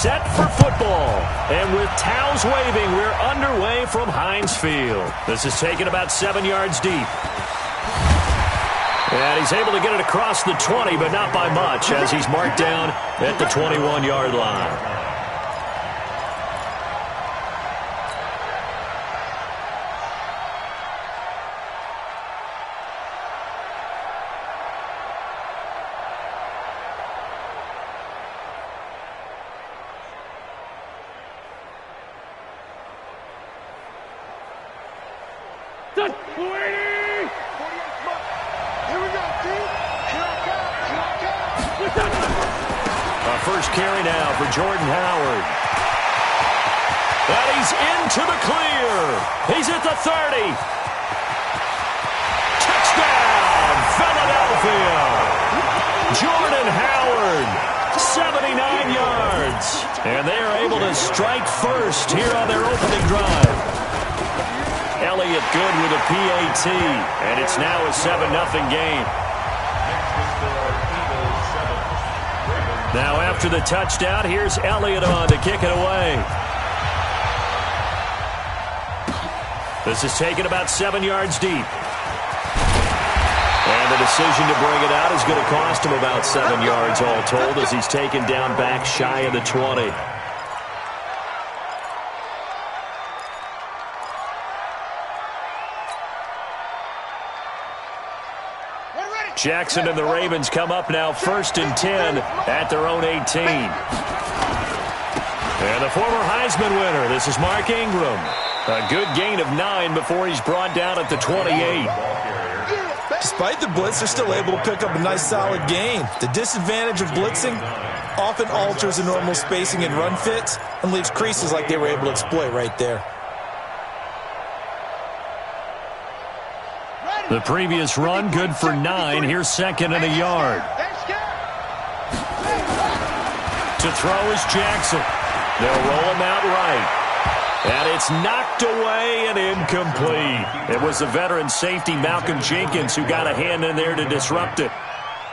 set for football. And with towels waving, we're underway from Heinz Field. This is taken about 7 yards deep. And he's able to get it across the 20, but not by much, as he's marked down at the 21-yard line. First carry now for Jordan Howard. And he's into the clear. He's at the 30. Touchdown, Philadelphia. Jordan Howard, 79 yards. And they are able to strike first here on their opening drive. Elliott good with a PAT. And it's now a 7-0 game. Now after the touchdown, here's Elliott on to kick it away. This is taken about 7 yards deep. And the decision to bring it out is going to cost him about 7 yards all told, as he's taken down back shy of the 20. Jackson and the Ravens come up now 1st and 10 at their own 18. And the former Heisman winner, this is Mark Ingram. A good gain of 9 before he's brought down at the 28. Despite the blitz, they're still able to pick up a nice solid gain. The disadvantage of blitzing often alters the normal spacing and run fits and leaves creases like they were able to exploit right there. The previous run, good for 9. Here's 2nd and a yard. To throw is Jackson. They'll roll him out right. And it's knocked away and incomplete. It was the veteran safety Malcolm Jenkins who got a hand in there to disrupt it.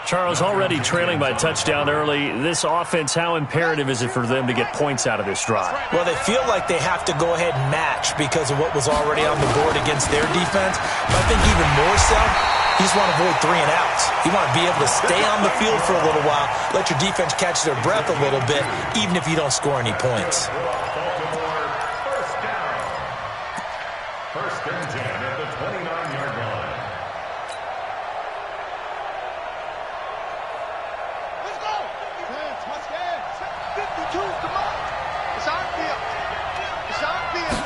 Charles, already trailing by touchdown early. This offense, how imperative is it for them to get points out of this drive? Well, they feel like they have to go ahead and match because of what was already on the board against their defense. But I think even more so, you just want to avoid 3 and outs. You want to be able to stay on the field for a little while, let your defense catch their breath a little bit, even if you don't score any points. First and 10 at the 29-yard line. Let's go. Touchdown. 52. Come on. It's our field. It's our field.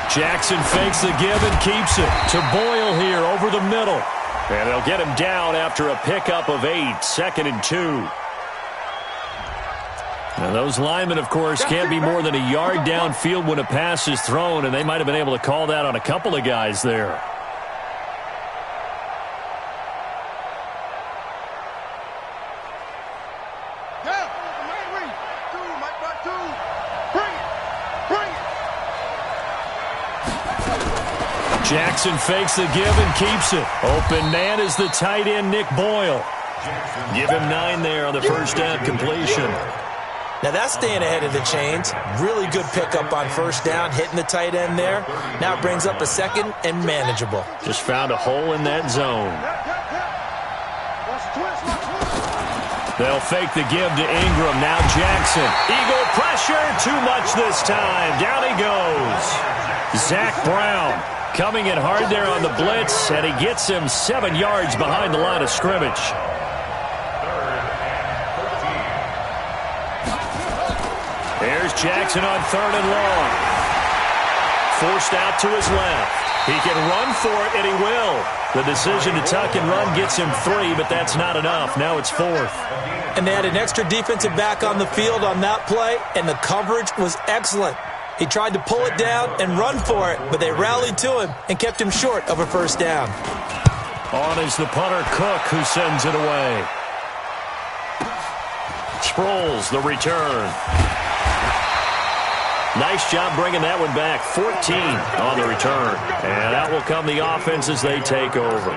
Jackson fakes the give and keeps it to Boyle here over the middle. And they'll get him down after a pickup of 8, 2nd and 2. Now those linemen, of course, can't be more than a yard downfield when a pass is thrown, and they might have been able to call that on a couple of guys there. Jackson fakes the give and keeps it. Open man is the tight end, Nick Boyle. Give him 9 there on the first down completion. Now that's staying ahead of the chains. Really good pickup on first down, hitting the tight end there. Now it brings up a 2nd and manageable. Just found a hole in that zone. They'll fake the give to Ingram. Now Jackson. Eagle pressure. Too much this time. Down he goes. Zach Brown coming in hard there on the blitz, and he gets him 7 yards behind the line of scrimmage. Here's Jackson on 3rd and long. Forced out to his left. He can run for it, and he will. The decision to tuck and run gets him 3, but that's not enough. Now it's 4th. And they had an extra defensive back on the field on that play, and the coverage was excellent. He tried to pull it down and run for it, but they rallied to him and kept him short of a first down. On is the punter, Cook, who sends it away. Sproles, the return. Nice job bringing that one back. 14 on the return. And out will come the offense as they take over.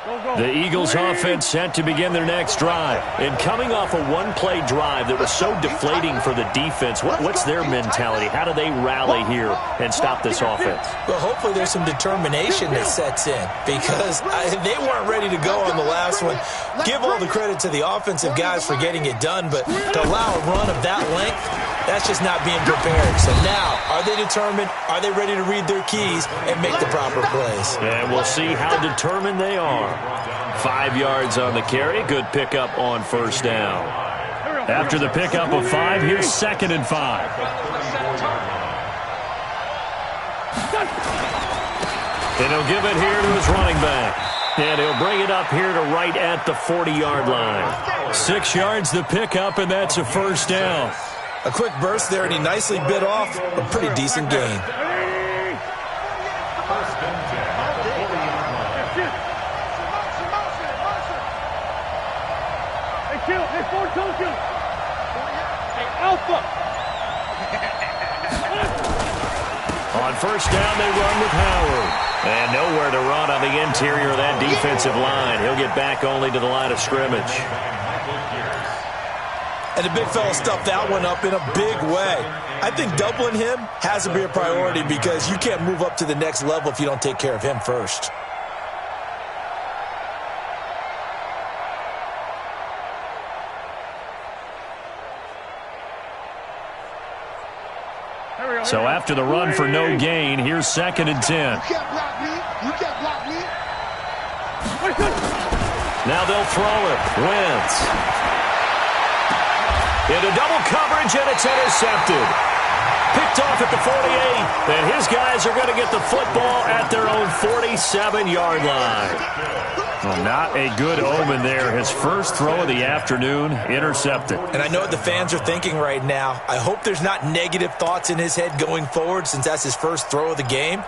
The Eagles offense set to begin their next drive. And coming off a one-play drive that was so deflating for the defense, what's their mentality? How do they rally here and stop this offense? Well, hopefully there's some determination that sets in because they weren't ready to go on the last one. Give all the credit to the offensive guys for getting it done, but to allow a run of that length, that's just not being prepared. So now, are they determined? Are they ready to read their keys and make the proper plays? And we'll see how determined they are. 5 yards on the carry. Good pickup on first down. After the pickup of 5, here's 2nd and 5. And he'll give it here to his running back. And he'll bring it up here to right at the 40-yard line. 6 yards the pickup, and that's a first down. A quick burst there, and he nicely bit off a pretty decent gain. On first down, they run with Howard. And nowhere to run on the interior of that defensive line. He'll get back only to the line of scrimmage. And the big fella stuffed that one up in a big way. I think doubling him has to be a priority because you can't move up to the next level if you don't take care of him first. So after the run for no gain, here's 2nd and 10. You can't block me. You can't block me. Now they'll throw it. Wentz. Into double coverage, and it's intercepted. Picked off at the 48, and his guys are going to get the football at their own 47-yard line. Well, not a good omen there. His first throw of the afternoon, intercepted. And I know what the fans are thinking right now. I hope there's not negative thoughts in his head going forward since that's his first throw of the game.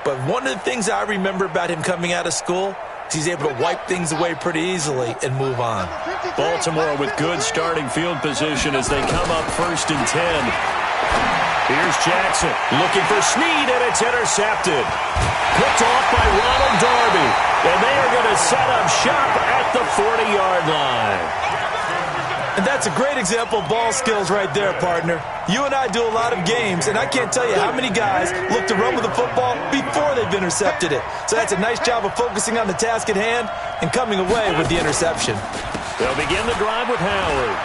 But one of the things I remember about him coming out of school is he's able to wipe things away pretty easily and move on. Baltimore with good starting field position as they come up 1st and 10. Here's Jackson looking for Snead, and it's intercepted. Picked off by Ronald Darby, and they are going to set up shop at the 40-yard line. And that's a great example of ball skills right there, partner. You and I do a lot of games, and I can't tell you how many guys look to run with the football before they've intercepted it. So that's a nice job of focusing on the task at hand and coming away with the interception. They'll begin the drive with Howard.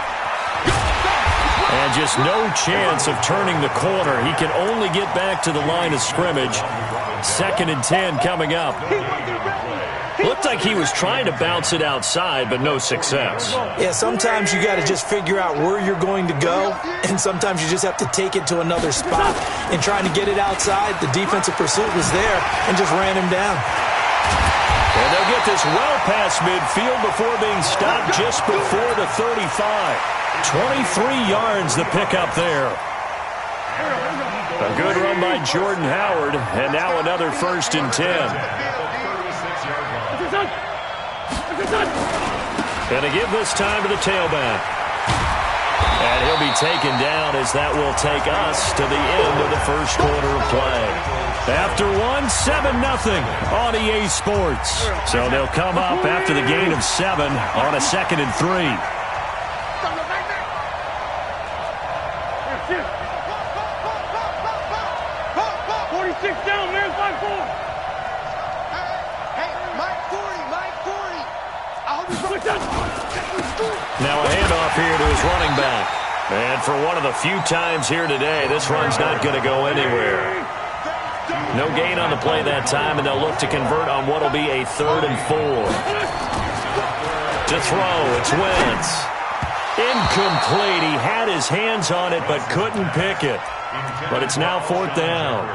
And just no chance of turning the corner. He can only get back to the line of scrimmage. 2nd and 10 coming up. Looked like he was trying to bounce it outside, but no success. Yeah, sometimes you got to just figure out where you're going to go, and sometimes you just have to take it to another spot. And trying to get it outside, the defensive pursuit was there and just ran him down. And they'll get this well past midfield before being stopped just before the 35. 23 yards the pickup there. A good run by Jordan Howard, and now another 1st and 10. And to give this time to the tailback. And he'll be taken down as that will take us to the end of the first quarter of play. After 7-0 on EA Sports. So they'll come up after the gain of 7 on a 2nd and 3. 46 down, man, 5-4. Hey, Mike 40, Mike 40. Now a handoff here to his running back. And for one of the few times here today, this run's not going to go anywhere. No gain on the play that time, and they'll look to convert on what will be a 3rd and 4. To throw, it's Wentz. Incomplete. He had his hands on it, but couldn't pick it. But it's now 4th down.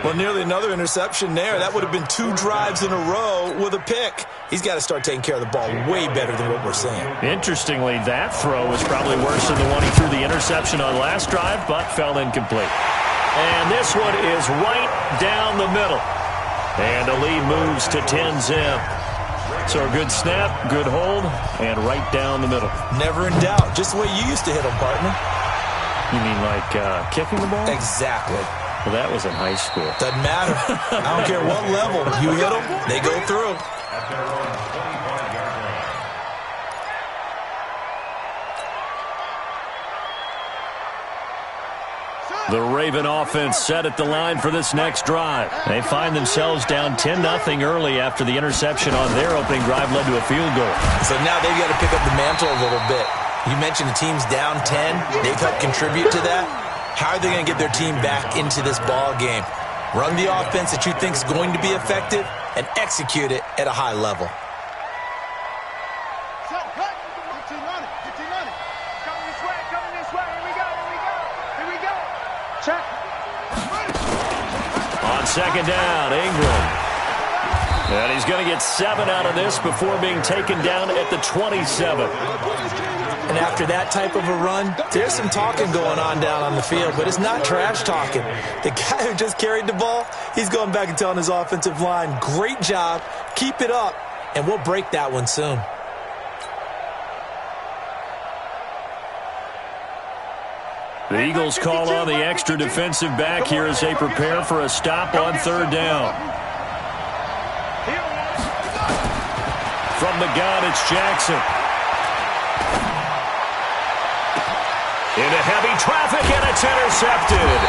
Well, nearly another interception there. That would have been 2 drives in a row with a pick. He's got to start taking care of the ball way better than what we're seeing. Interestingly, that throw was probably worse than the one he threw the interception on last drive, but fell incomplete. And this one is right down the middle. And the lead moves to 10-zip. So a good snap, good hold, and right down the middle. Never in doubt. Just the way you used to hit them, partner. You mean like kicking the ball? Exactly. Well, that was in high school. Doesn't matter. I don't care what level. You hit them, they go through. at their own 25-yard line. The Raven offense set at the line for this next drive. They find themselves down 10-0 early after the interception on their opening drive led to a field goal. So now they've got to pick up the mantle a little bit. You mentioned the team's down 10. They've helped contribute to that. How are they going to get their team back into this ball game? Run the offense that you think is going to be effective and execute it at a high level. On second down, Ingram. And he's going to get 7 out of this before being taken down at the 27. And after that type of a run, there's some talking going on down on the field, but it's not trash talking. The guy who just carried the ball, he's going back and telling his offensive line, great job, keep it up, and we'll break that one soon. The Eagles call on the extra defensive back here as they prepare for a stop on third down. From the gun, it's Jackson. Into heavy traffic, and it's intercepted.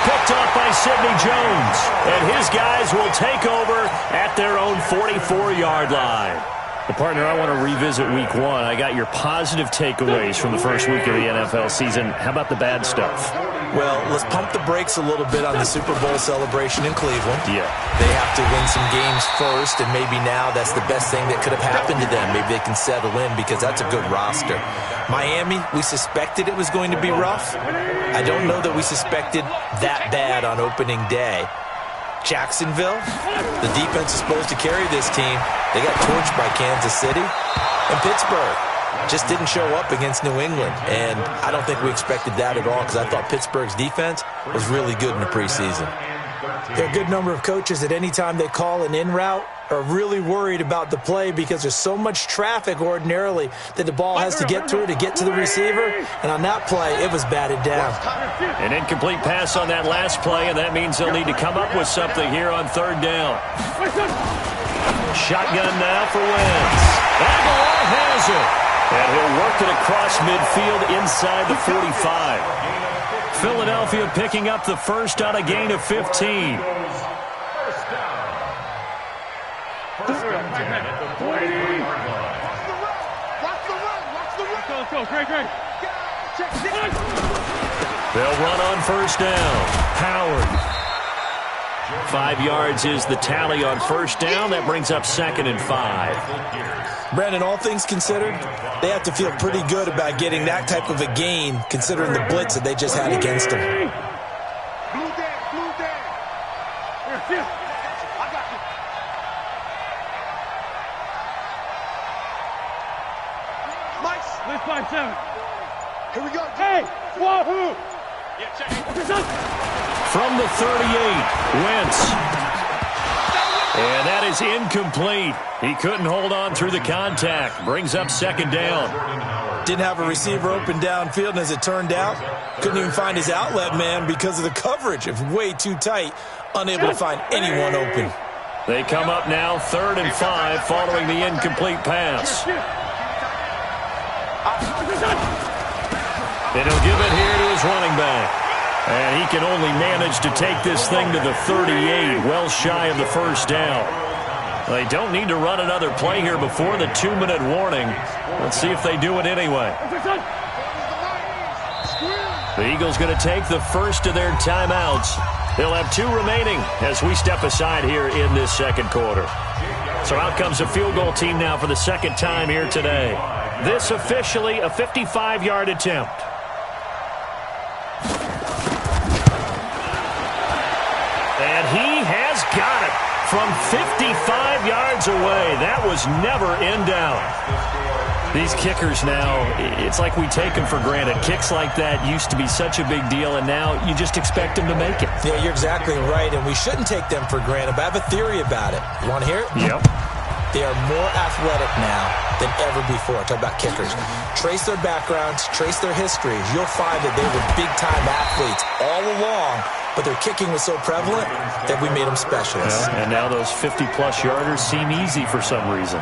Picked off by Sidney Jones. And his guys will take over at their own 44-yard line. The partner, I want to revisit week 1. I got your positive takeaways from the first week of the NFL season. How about the bad stuff? Well, let's pump the brakes a little bit on the Super Bowl celebration in Cleveland. Yeah. They have to win some games first, and maybe now that's the best thing that could have happened to them. Maybe they can settle in because that's a good roster. Miami, we suspected it was going to be rough. I don't know that we suspected that bad on opening day. Jacksonville, the defense is supposed to carry this team. They got torched by Kansas City. And Pittsburgh just didn't show up against New England. And I don't think we expected that at all because I thought Pittsburgh's defense was really good in the preseason. There are a good number of coaches at any time they call an in route are really worried about the play because there's so much traffic ordinarily that the ball has to get through to get to the receiver. And on that play, it was batted down. An incomplete pass on that last play, and that means they'll need to come up with something here on third down. Shotgun now for Wentz. Aguilar has it. And he'll work it across midfield inside the 45. Philadelphia picking up the first on a gain of 15. They'll run on first down. Howard. 5 yards is the tally on first down. That brings up 2nd and 5. Brandon, all things considered, they have to feel pretty good about getting that type of a gain considering the blitz that they just had against them. Blue day, blue day. Here, I got you. Mike's. Let's 5-7. Here we go. Hey, wahoo! From the 38, Wentz. And that is incomplete. He couldn't hold on through the contact. Brings up 2nd down. Didn't have a receiver open downfield, and as it turned out, couldn't even find his outlet man because of the coverage. It was way too tight, unable to find anyone open. They come up now 3rd and 5 following the incomplete pass. And he'll give it here to his running back. And he can only manage to take this thing to the 38, well shy of the first down. They don't need to run another play here before the 2-minute warning. Let's see if they do it anyway. The Eagles going to take the first of their timeouts. They'll have 2 remaining as we step aside here in this second quarter. So out comes the field goal team now for the second time here today. This officially a 55-yard attempt. And he has got it from 55 yards away. That was never in doubt. These kickers now, it's like we take them for granted. Kicks like that used to be such a big deal, and now you just expect them to make it. Yeah, you're exactly right, and we shouldn't take them for granted, but I have a theory about it. You want to hear it? Yep. They are more athletic now than ever before. Talk about kickers. Trace their backgrounds, trace their histories. You'll find that they were big-time athletes all along, but their kicking was so prevalent that we made them specialists. Yeah, and now those 50-plus yarders seem easy for some reason.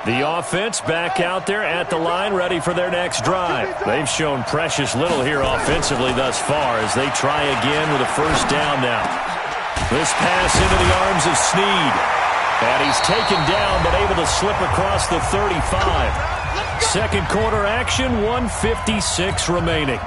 The offense back out there at the line, ready for their next drive. They've shown precious little here offensively thus far as they try again with a first down now. This pass into the arms of Snead. And he's taken down but able to slip across the 35. Second quarter action, 1:56 remaining.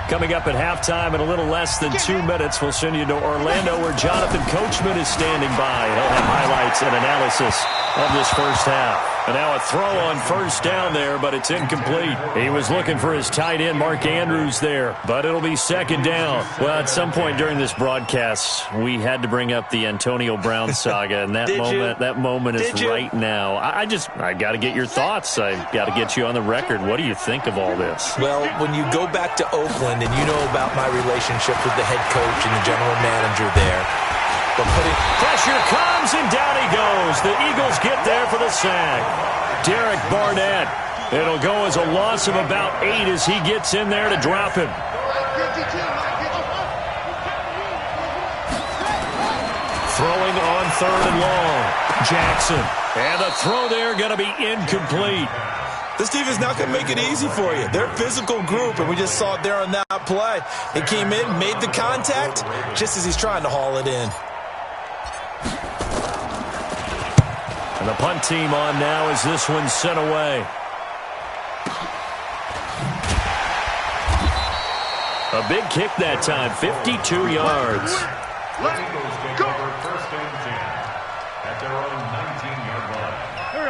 Coming up at halftime in a little less than 2 minutes, we'll send you to Orlando where Jonathan Coachman is standing by. He'll have highlights and analysis of this first half. And now a throw on first down there, but it's incomplete. He was looking for his tight end, Mark Andrews, there, but it'll be second down. Well, at some point during this broadcast, we had to bring up the Antonio Brown saga, and that moment is right now. I got to get your thoughts. I got to get you on the record. What do you think of all this? Well, when you go back to Oakland, and you know about my relationship with the head coach and the general manager there, but pressure comes, and down he goes. The Eagles get there for the sack. Derek Barnett. It'll go as a loss of about 8 as he gets in there to drop him. Throwing on third and long. Jackson. And the throw there going to be incomplete. This team is not going to make it easy for you. They're a physical group, and we just saw it there on that play. He came in, made the contact, just as he's trying to haul it in. And the punt team on now as this one's sent away. A big kick that time, 52 yards.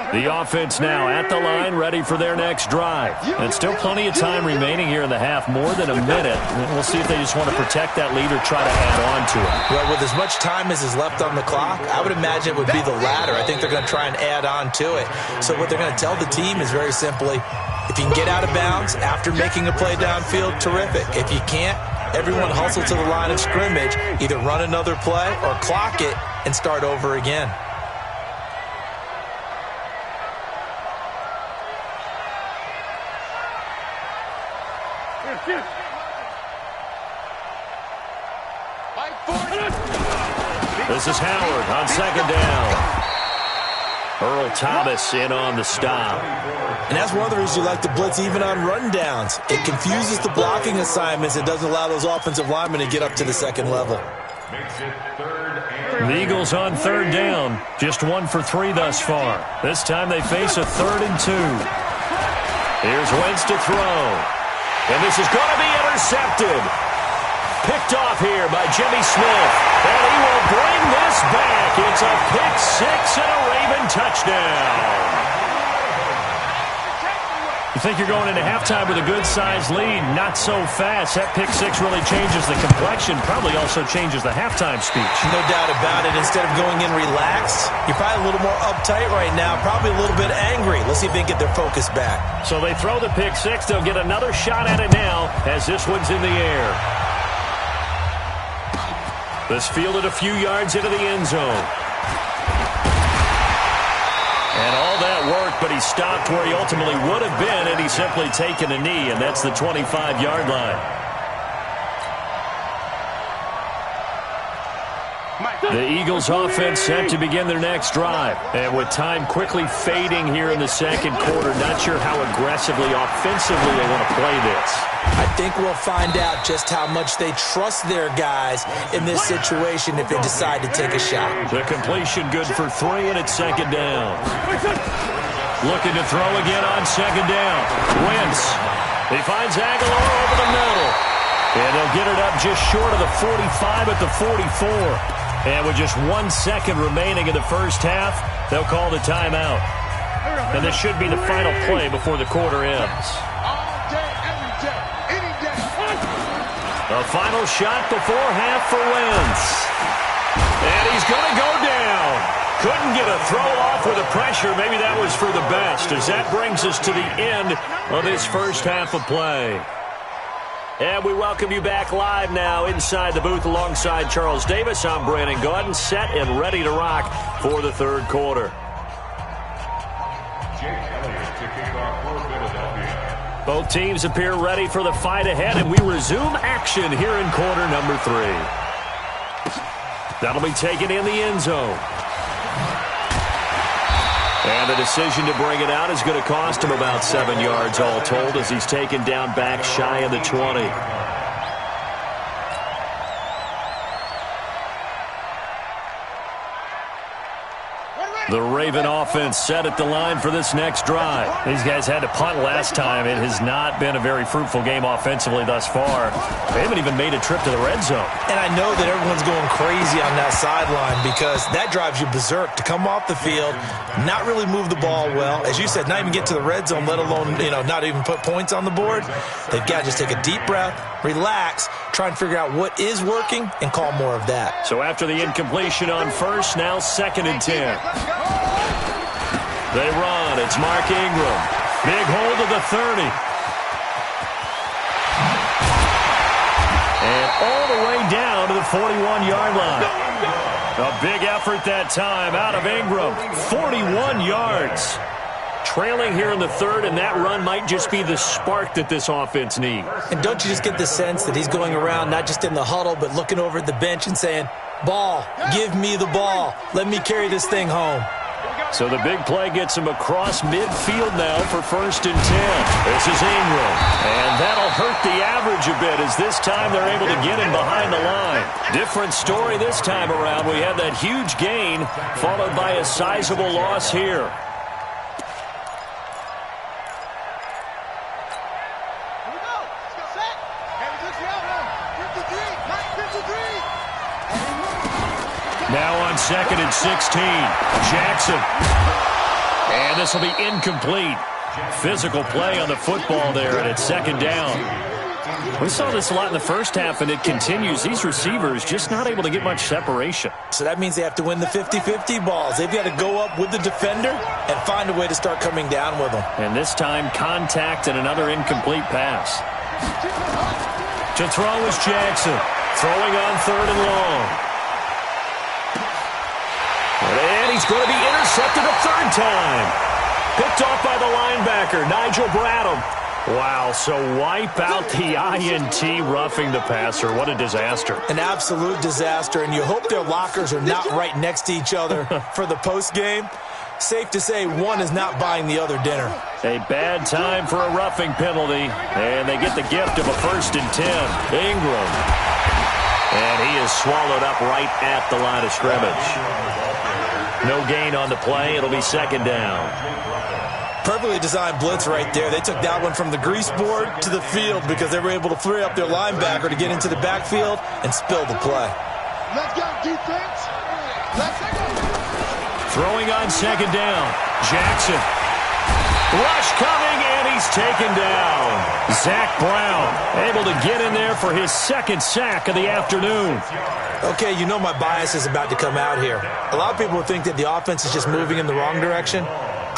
The offense now at the line, ready for their next drive. And still plenty of time remaining here in the half, more than a minute. We'll see if they just want to protect that lead or try to add on to it. Well, with as much time as is left on the clock, I would imagine it would be the latter. I think they're going to try and add on to it. So what they're going to tell the team is very simply, if you can get out of bounds after making a play downfield, terrific. If you can't, everyone hustle to the line of scrimmage, either run another play or clock it and start over again. This is Howard on second down. Earl Thomas in on the stop. And that's one of the reasons you like to blitz even on rundowns. It confuses the blocking assignments. It doesn't allow those offensive linemen to get up to the second level. The Eagles on third down. Just 1 for 3 thus far. This time they face a 3rd and 2. Here's Wentz to throw. And this is going to be intercepted. Picked off here by Jimmy Smith. And he will bring this back. It's a pick 6 and a Raven touchdown. You think you're going into halftime with a good-sized lead. Not so fast. That pick 6 really changes the complexion. Probably also changes the halftime speech. No doubt about it. Instead of going in relaxed, you're probably a little more uptight right now. Probably a little bit angry. Let's see if they can get their focus back. So they throw the pick 6. They'll get another shot at it now as this one's in the air. This fielded a few yards into the end zone. And all that worked, but he stopped where he ultimately would have been, and he's simply taken a knee, and that's the 25-yard line. The Eagles offense set to begin their next drive. And with time quickly fading here in the second quarter, not sure how aggressively, offensively they want to play this. I think we'll find out just how much they trust their guys in this situation if they decide to take a shot. The completion good for 3, and it's second down. Looking to throw again on second down. Wentz. He finds Aguilar over the middle. And they'll get it up just short of the 45 at the 44. And with just 1 second remaining in the first half, they'll call the timeout. And this should be the final play before the quarter ends. A final shot before half for Wentz. And he's going to go down. Couldn't get a throw off with the pressure. Maybe that was for the best, as that brings us to the end of this first half of play. And we welcome you back live now inside the booth alongside Charles Davis. I'm Brandon Gaudin, set and ready to rock for the third quarter. Both teams appear ready for the fight ahead, and we resume action here in quarter number 3. That'll be taken in the end zone. And the decision to bring it out is going to cost him about 7 yards all told as he's taken down back shy of the 20. The Raven offense set at the line for this next drive. These guys had to punt last time. It has not been a very fruitful game offensively thus far. They haven't even made a trip to the red zone. And I know that everyone's going crazy on that sideline because that drives you berserk to come off the field, not really move the ball well. As you said, not even get to the red zone, let alone, not even put points on the board. They've got to just take a deep breath, relax, try and figure out what is working, and call more of that. So after the incompletion on first, now 2nd and 10. They run. It's Mark Ingram. Big hold of the 30. And all the way down to the 41-yard line. A big effort that time out of Ingram. 41 yards. Trailing here in the third, and that run might just be the spark that this offense needs. And don't you just get the sense that he's going around not just in the huddle, but looking over at the bench and saying, ball, give me the ball. Let me carry this thing home. So the big play gets him across midfield now for 1st and 10. This is Ingram. And that'll hurt the average a bit as this time they're able to get him behind the line. Different story this time around. We have that huge gain followed by a sizable loss here. Now on 2nd and 16, Jackson. And this will be incomplete. Physical play on the football there, and it's 2nd down. We saw this a lot in the first half, and it continues. These receivers just not able to get much separation. So that means they have to win the 50-50 balls. They've got to go up with the defender and find a way to start coming down with them. And this time, contact and another incomplete pass. To throw is Jackson. Throwing on 3rd and long. And he's going to be intercepted a 3rd time. Picked off by the linebacker, Nigel Bradham. Wow, so wipe out the INT roughing the passer. What a disaster. An absolute disaster, and you hope their lockers are not right next to each other for the postgame. Safe to say one is not buying the other dinner. A bad time for a roughing penalty, and they get the gift of a 1st and 10. Ingram. And he is swallowed up right at the line of scrimmage. No gain on the play. It'll be 2nd down. Perfectly designed blitz right there. They took that one from the grease board to the field because they were able to free up their linebacker to get into the backfield and spill the play. Let's go, defense. Let's go. Throwing on 2nd down. Jackson. Rush coming, and he's taken down. Zach Brown able to get in there for his 2nd sack of the afternoon. Okay, you know my bias is about to come out here. A lot of people think that the offense is just moving in the wrong direction.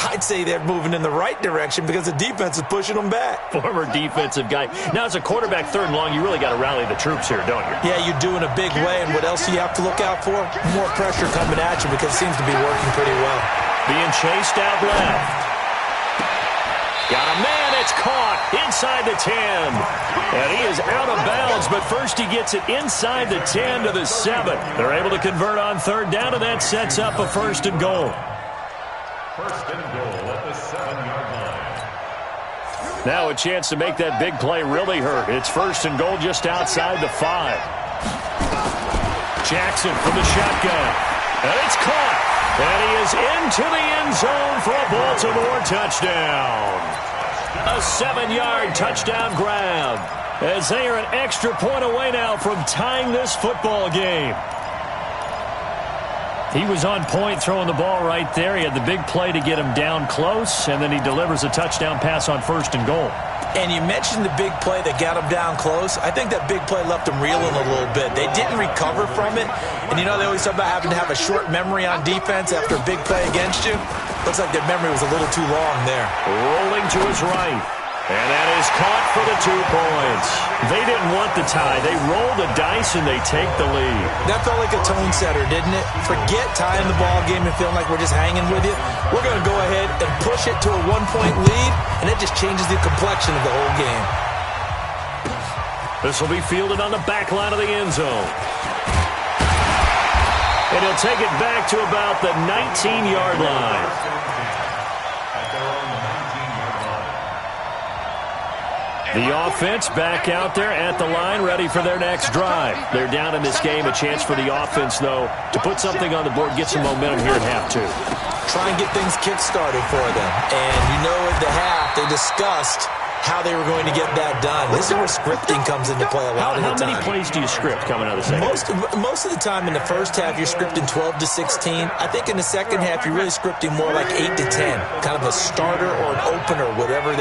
I'd say they're moving in the right direction because the defense is pushing them back. Former defensive guy. Now, as a quarterback 3rd and long, you really got to rally the troops here, don't you? Yeah, you do in a big way, and what else do you have to look out for? More pressure coming at you because it seems to be working pretty well. Being chased out left. Got a man, it's caught inside the 10. And he is out of bounds, but first he gets it inside the 10 to the 7. They're able to convert on 3rd down, and that sets up a 1st and goal. 1st and goal at the 7-yard line. Now a chance to make that big play really hurt. It's 1st and goal just outside the 5. Jackson from the shotgun. And it's caught. And he is into the end zone for a Baltimore touchdown. A 7-yard touchdown grab as they are an extra point away now from tying this football game. He was on point throwing the ball right there. He had the big play to get him down close, and then he delivers a touchdown pass on 1st and goal. And you mentioned the big play that got him down close. I think that big play left him reeling a little bit. They didn't recover from it. And they always talk about having to have a short memory on defense after a big play against you. Looks like their memory was a little too long there. Rolling to his right. And that is caught for the 2 points. They didn't want the tie. They rolled the dice, and they take the lead. That felt like a tone setter, didn't it? Forget tying the ball game and feeling like we're just hanging with you. We're going to go ahead and push it to a 1-point lead, and it just changes the complexion of the whole game. This will be fielded on the back line of the end zone. And he'll take it back to about the 19-yard line. The offense back out there at the line, ready for their next drive. They're down in this game. A chance for the offense, though, to put something on the board, get some momentum here at half 2. Try and get things kick-started for them. And you know at the half, they discussed how they were going to get that done. This is where scripting comes into play a lot of the time. How many plays do you script coming out of the second? Most of the time in the first half, you're scripting 12 to 16. I think in the second half, you're really scripting more like 8 to 10. Kind of a starter or an opener, whatever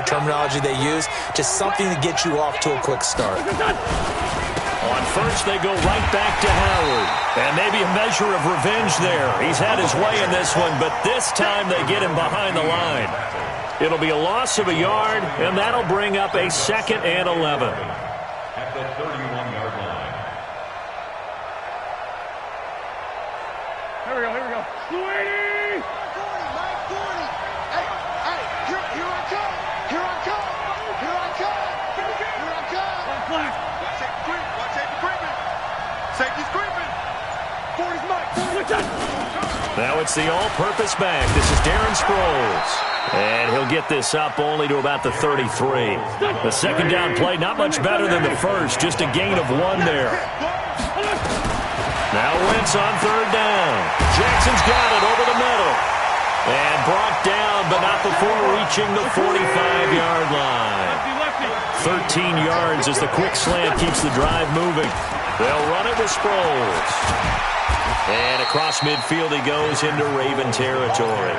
terminology they use. Just something to get you off to a quick start. On first, they go right back to Howard. And maybe a measure of revenge there. He's had his way in this one, but this time they get him behind the line. It'll be a loss of a yard, and that'll bring up a 2nd and 11. At the 31-yard line. Here we go. Sweetie! Mike 40. Hey, here I come. Here I come. Safety's creeping. 40's Mike. Now it's the all-purpose back. This is Darren Sproles. And he'll get this up only to about the 33. The second down play, not much better than the first. Just a gain of 1 there. Now Wentz on 3rd down. Jackson's got it over the middle. And brought down, but not before reaching the 45-yard line. 13 yards as the quick slant keeps the drive moving. They'll run it with Sproles. And across midfield he goes into Raven territory.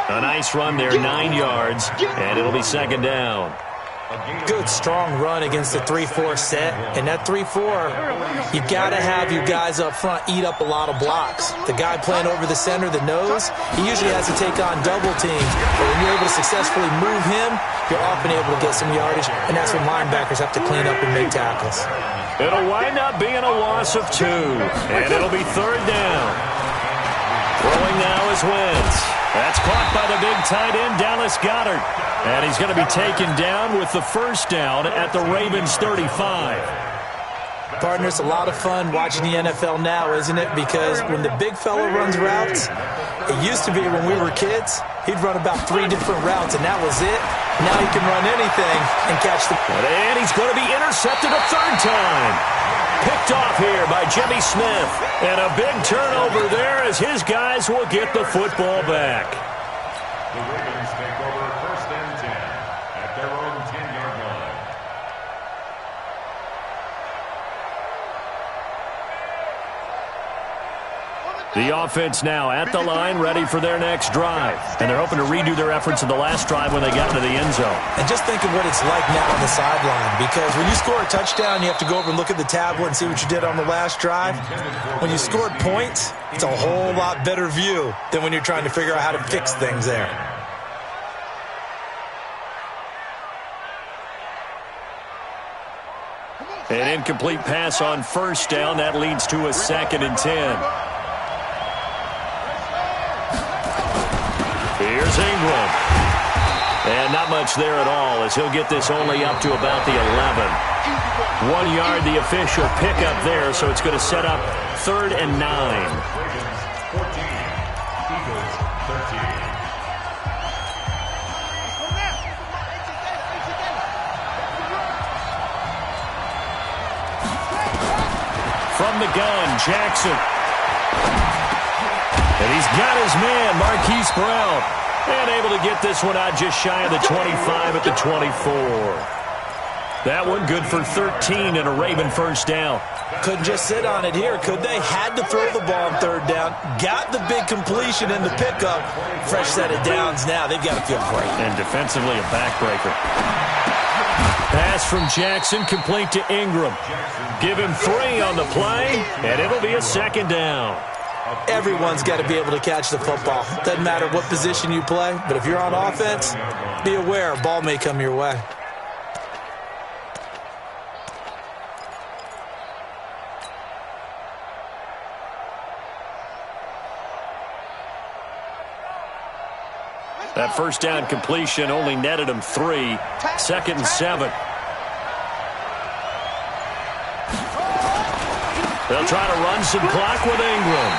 A nice run there, 9 yards, and it'll be 2nd down. Good, strong run against the 3-4 set. And that 3-4, you've got to have your guys up front eat up a lot of blocks. The guy playing over the center, the nose, he usually has to take on double teams. But when you're able to successfully move him, you're often able to get some yardage, and that's when linebackers have to clean up and make tackles. It'll wind up being a loss of 2, and it'll be 3rd down. Throwing now is Wentz. That's caught by the big tight end, Dallas Goedert. And he's going to be taken down with the 1st down at the Ravens 35. Partner, it's a lot of fun watching the NFL now, isn't it? Because when the big fella runs routes, it used to be when we were kids, he'd run about 3 different routes, and that was it. Now he can run anything and catch the... And he's going to be intercepted a 3rd time. Picked off here by Jimmy Smith. And a big turnover there as his guys will get the football back. The Ravens take over 1st and 10 at their own 10-yard line. The offense now at the line, ready for their next drive. And they're hoping to redo their efforts in the last drive when they got into the end zone. And just think of what it's like now on the sideline. Because when you score a touchdown, you have to go over and look at the tablet and see what you did on the last drive. When you scored points, it's a whole lot better view than when you're trying to figure out how to fix things there. An incomplete pass on 1st down. That leads to a 2nd and 10. Here's Ingram. And not much there at all as he'll get this only up to about the 11. 1 yard, the official pickup there, so it's going to set up 3rd and 9. 14, Eagles 13. From the gun, Jackson. And he's got his man, Marquise Brown. And able to get this one out just shy of the 25 at the 24. That one good for 13 and a Raven 1st down. Couldn't just sit on it here, could they? Had to throw the ball on 3rd down. Got the big completion in the pickup. Fresh set of downs now. They've got to feel great. And defensively a backbreaker. Pass from Jackson complete to Ingram. Give him 3 on the play, and it'll be a 2nd down. Everyone's got to be able to catch the football. Doesn't matter what position you play, but if you're on offense, be aware a ball may come your way. That first down completion only netted him 3. 2nd and 7. They'll try to run some clock with Ingram.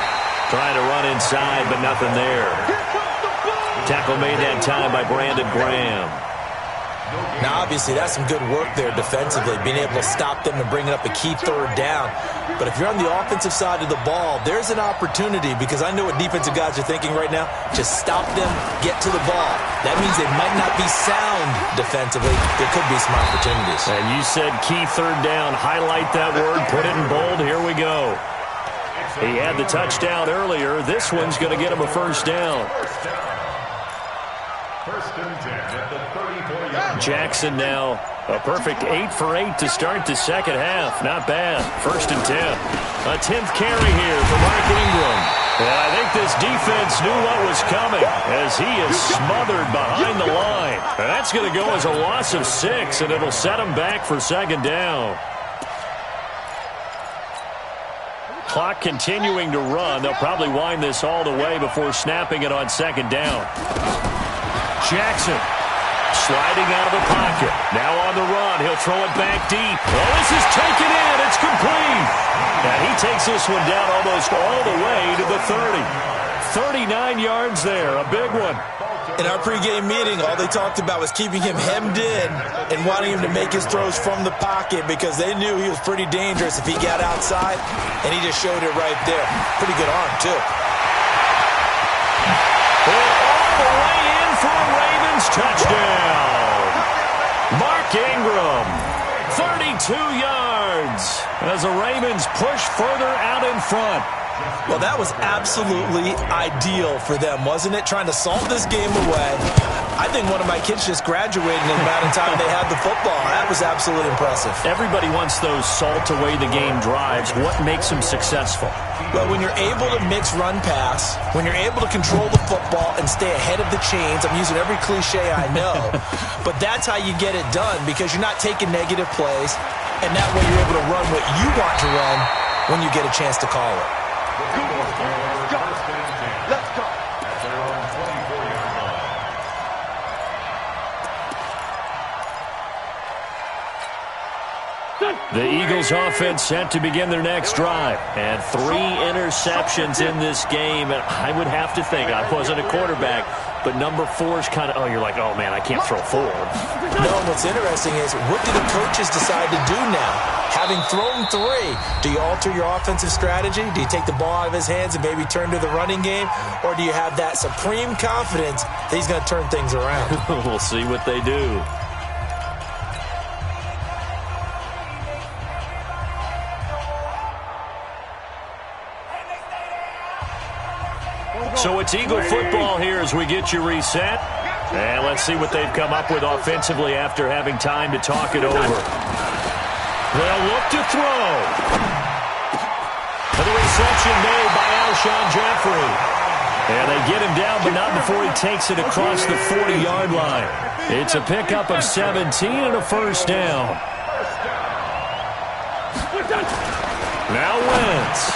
Trying to run inside, but nothing there. Tackle made that time by Brandon Graham. Now, obviously, that's some good work there defensively, being able to stop them and bringing up a key 3rd down. But if you're on the offensive side of the ball, there's an opportunity, because I know what defensive guys are thinking right now. Just stop them, get to the ball. That means they might not be sound defensively. There could be some opportunities. And you said key 3rd down. Highlight that word. Put it in bold. Here we go. He had the touchdown earlier. This one's going to get him a 1st down. Jackson now a perfect 8 for 8 to start the 2nd half. Not bad. 1st and 10. A 10th carry here for Mark Ingram. And I think this defense knew what was coming as he is smothered behind the line. And that's going to go as a loss of 6, and it'll set him back for 2nd down. Clock continuing to run. They'll probably wind this all the way before snapping it on 2nd down. Jackson sliding out of the pocket. Now on the run. He'll throw it back deep. Well, this is taken in. It's complete. And he takes this one down almost all the way to the 30. 39 yards there. A big one. In our pregame meeting, all they talked about was keeping him hemmed in and wanting him to make his throws from the pocket because they knew he was pretty dangerous if he got outside, and he just showed it right there. Pretty good arm, too. All the way in for a Ravens touchdown. Mark Ingram, 32 yards as the Ravens push further out in front. Well, that was absolutely ideal for them, wasn't it? Trying to salt this game away. I think one of my kids just graduated in the amount of time they had the football. That was absolutely impressive. Everybody wants those salt-away-the-game drives. What makes them successful? Well, when you're able to mix run-pass, when you're able to control the football and stay ahead of the chains, I'm using every cliche I know, but that's how you get it done because you're not taking negative plays, and that way you're able to run what you want to run when you get a chance to call it. Let's go. The Eagles offense set to begin their next drive. And 3 interceptions in this game. And I would have to think, I wasn't a quarterback, but number 4 is kind of, you're like, oh, man, I can't throw 4. No, what's interesting is, what do the coaches decide to do now? Having thrown 3, do you alter your offensive strategy? Do you take the ball out of his hands and maybe turn to the running game? Or do you have that supreme confidence that he's going to turn things around? We'll see what they do. So it's Eagle football here as we get you reset. And let's see what they've come up with offensively after having time to talk it over. They'll look to throw. And the reception made by Alshon Jeffrey. And they get him down, but not before he takes it across the 40-yard line. It's a pickup of 17 and a 1st down. Now Wentz.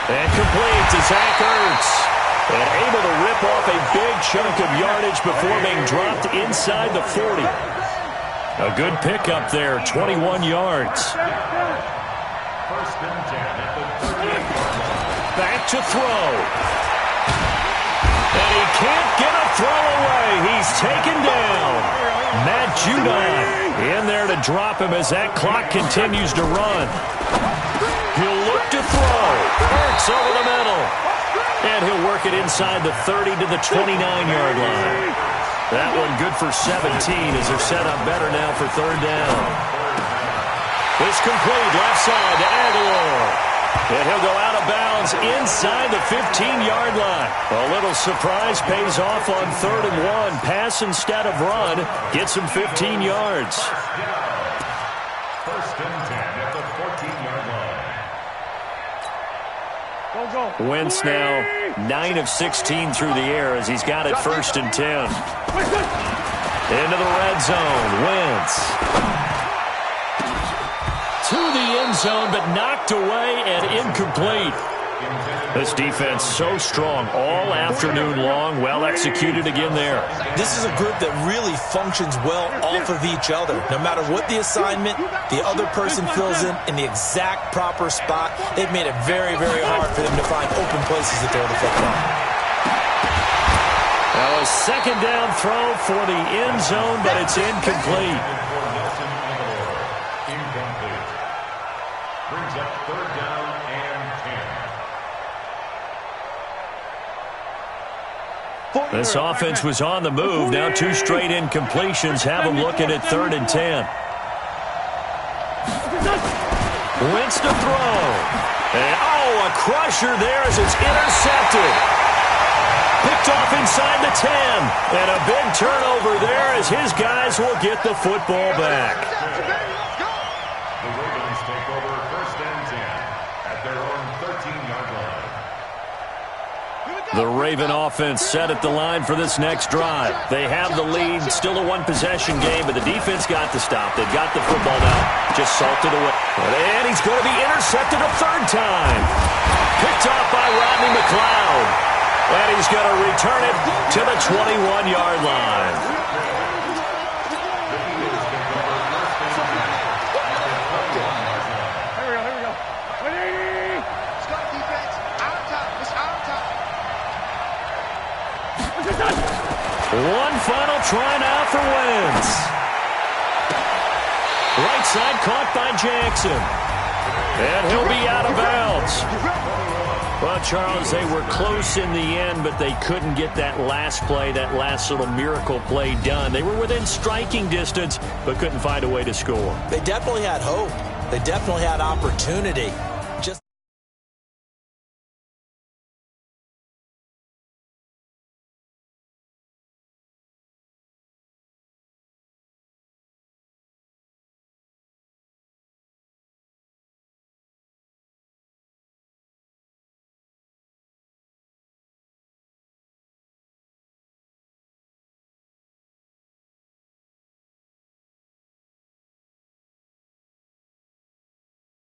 And complete to Zach Ertz. And able to rip off a big chunk of yardage before being dropped inside the 40. A good pickup there, 21 yards. Back to throw. And he can't get a throw away. He's taken down. Matt Judon in there to drop him as that clock continues to run. He'll look to throw. Ertz over the middle. And he'll work it inside the 30 to the 29-yard line. That one good for 17 as they're set up better now for 3rd down. It's complete left side to Aguilar. And he'll go out of bounds inside the 15-yard line. A little surprise pays off on 3rd and 1. Pass instead of run. Gets him 15 yards. 1st and 10 at the 14-yard line. Wentz now 9 of 16 through the air as he's got it 1st and 10. Into the red zone. Wentz to the end zone, but knocked away and incomplete. This defense so strong all afternoon long. Well executed again there. This is a group that really functions well off of each other. No matter what the assignment, the other person fills in the exact proper spot. They've made it very, very hard for them to find open places to throw the football. Now a second down throw for the end zone, but it's incomplete. Incomplete. Brings up 3rd down and 10. This offense was on the move. Now 2 straight incompletions have them looking at 3rd and 10. Wentz to throw. And, a crusher there as it's intercepted. Picked off inside the 10. And a big turnover there as his guys will get the football back. The Ravens take over 1st and 10 at their own 13-yard line. The Raven offense set at the line for this next drive. They have the lead, still a one-possession game, but the defense got the stop. They've got the football now, just salted away. And he's going to be intercepted a 3rd time. Picked off by Rodney McLeod. And he's going to return it to the 21-yard line. One final try now for Wentz. Right side caught by Jackson. And he'll be out of bounds. Well, Charles, they were close in the end, but they couldn't get that last play, that last little miracle play done. They were within striking distance, but couldn't find a way to score. They definitely had hope. They definitely had opportunity. Just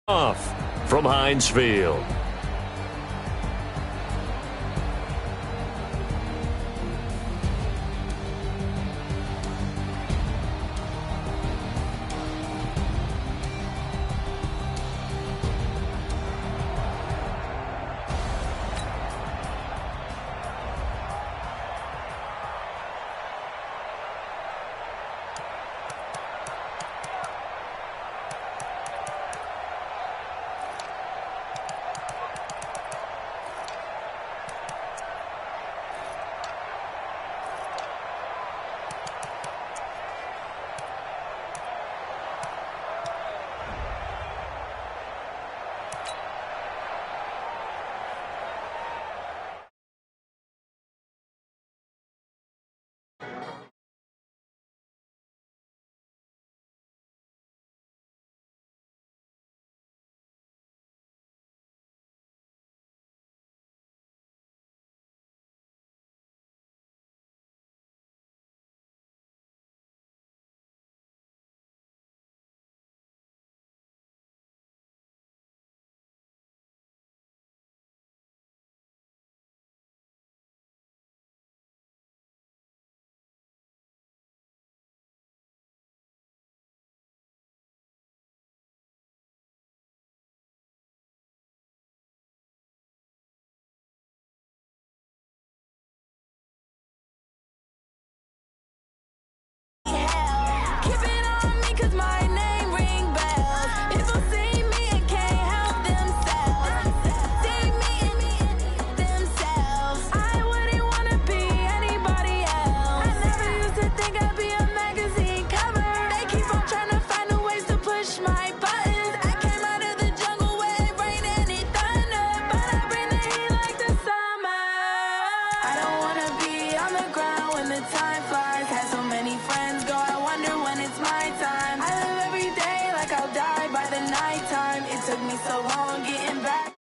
off from Heinz Field. Took me so long getting back.